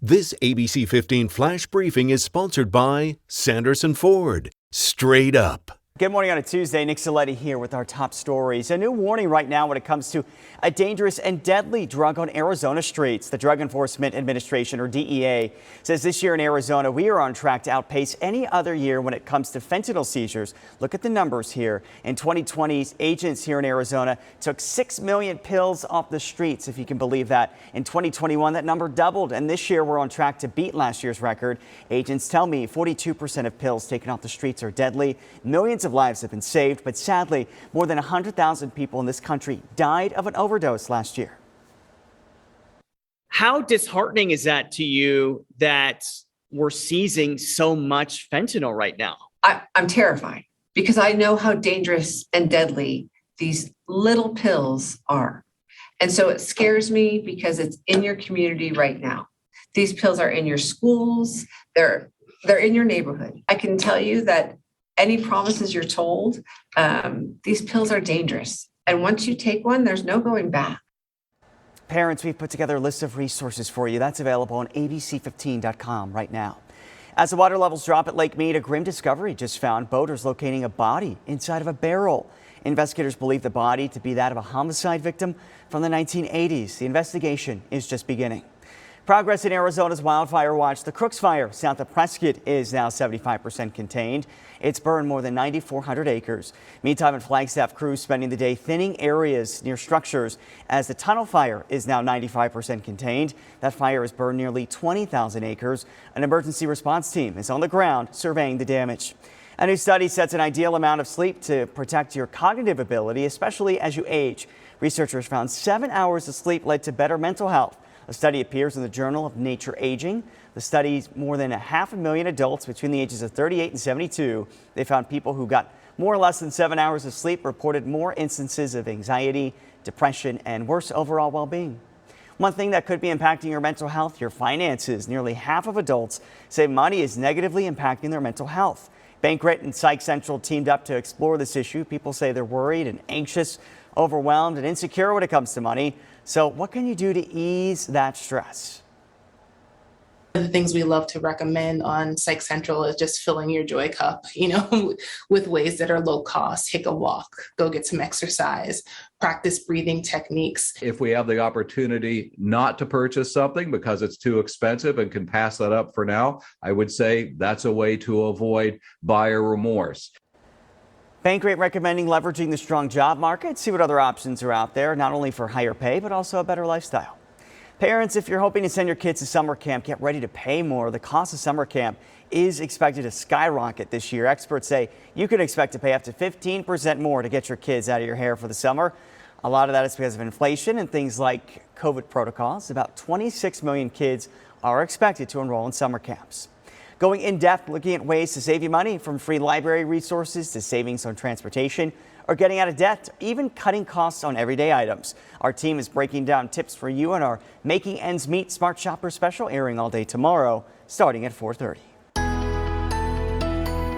This ABC 15 Flash Briefing is sponsored by Sanderson Ford. Straight up. Good morning on a Tuesday. Nick CILETTI here with our top stories. A new warning right now when it comes to a dangerous and deadly drug on Arizona streets. The Drug Enforcement Administration, or DEA, says this year in Arizona, we are on track to outpace any other year when it comes to fentanyl seizures. Look at the numbers here. In 2020, agents here in Arizona took 6 million pills off the streets, if you can believe that. In 2021, that number doubled, and this year we're on track to beat last year's record. Agents tell me 42% of pills taken off the streets are deadly. Millions of lives have been saved, but sadly, more than 100,000 people in this country died of an overdose last year. How disheartening is that to you that we're seizing so much fentanyl right now? I'm terrified because I know how dangerous and deadly these little pills are. And so it scares me because it's in your community right now. These pills are in your schools, they're in your neighborhood. I can tell you that any promises you're told, these pills are dangerous. And once you take one, there's no going back. Parents, we've put together a list of resources for you. That's available on ABC15.com right now. As the water levels drop at Lake Mead, a grim discovery just found boaters locating a body inside of a barrel. Investigators believe the body to be that of a homicide victim from the 1980s. The investigation is just beginning. Progress in Arizona's wildfire watch. The Crooks Fire south of Prescott is now 75% contained. It's burned more than 9,400 acres. Meantime, in Flagstaff, crews spending the day thinning areas near structures as the tunnel fire is now 95% contained. That fire has burned nearly 20,000 acres. An emergency response team is on the ground surveying the damage. A new study sets an ideal amount of sleep to protect your cognitive ability, especially as you age. Researchers found 7 hours of sleep led to better mental health. A study appears in the Journal of Nature Aging. The study's more than 500,000 adults between the ages of 38 and 72. They found people who got more or less than 7 hours of sleep reported more instances of anxiety, depression, and worse overall well-being. One thing that could be impacting your mental health, your finances. Nearly half of adults say money is negatively impacting their mental health. Bankrate and Psych Central teamed up to explore this issue. People say they're worried and anxious, overwhelmed and insecure when it comes to money. So what can you do to ease that stress? One of the things we love to recommend on Psych Central is just filling your joy cup, with ways that are low cost. Take a walk, go get some exercise, practice breathing techniques. If we have the opportunity not to purchase something because it's too expensive and can pass that up for now, I would say that's a way to avoid buyer remorse. Bankrate recommending leveraging the strong job market. See what other options are out there, not only for higher pay, but also a better lifestyle. Parents, if you're hoping to send your kids to summer camp, get ready to pay more. The cost of summer camp is expected to skyrocket this year. Experts say you can expect to pay up to 15% more to get your kids out of your hair for the summer. A lot of that is because of inflation and things like COVID protocols. About 26 million kids are expected to enroll in summer camps. Going in depth, looking at ways to save you money, from free library resources to savings on transportation or getting out of debt, even cutting costs on everyday items. Our team is breaking down tips for you in our Making Ends Meet Smart Shopper special, airing all day tomorrow, starting at 4:30.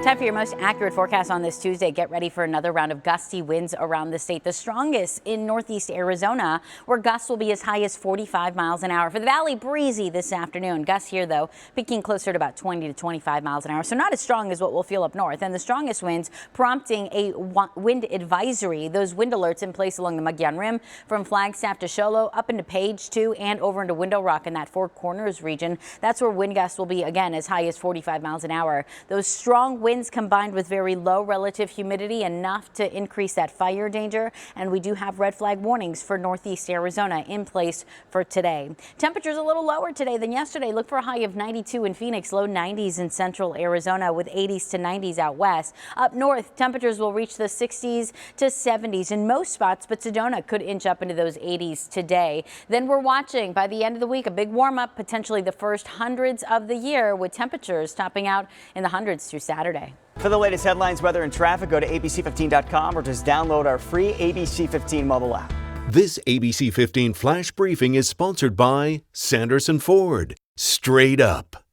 Time for your most accurate forecast on this Tuesday. Get ready for another round of gusty winds around the state. The strongest in northeast Arizona, where gusts will be as high as 45 miles an hour. For the valley, breezy this afternoon. Gusts here, though, peaking closer to about 20 to 25 miles an hour. So not as strong as what we'll feel up north. And the strongest winds prompting a wind advisory. Those wind alerts in place along the Mogollon Rim from Flagstaff to Show Low, up into Page 2 and over into Window Rock in that Four Corners region. That's where wind gusts will be, again, as high as 45 miles an hour. Those strong winds combined with very low relative humidity, enough to increase that fire danger. And we do have red flag warnings for northeast Arizona in place for today. Temperatures a little lower today than yesterday. Look for a high of 92 in Phoenix, low 90s in central Arizona with 80s to 90s out west. Up north, temperatures will reach the 60s to 70s in most spots, but Sedona could inch up into those 80s today. Then we're watching by the end of the week a big warm up, potentially the first hundreds of the year, with temperatures topping out in the hundreds through Saturday. For the latest headlines, weather, and traffic, go to ABC15.com or just download our free ABC15 mobile app. This ABC 15 Flash Briefing is sponsored by Sanderson Ford. Straight up.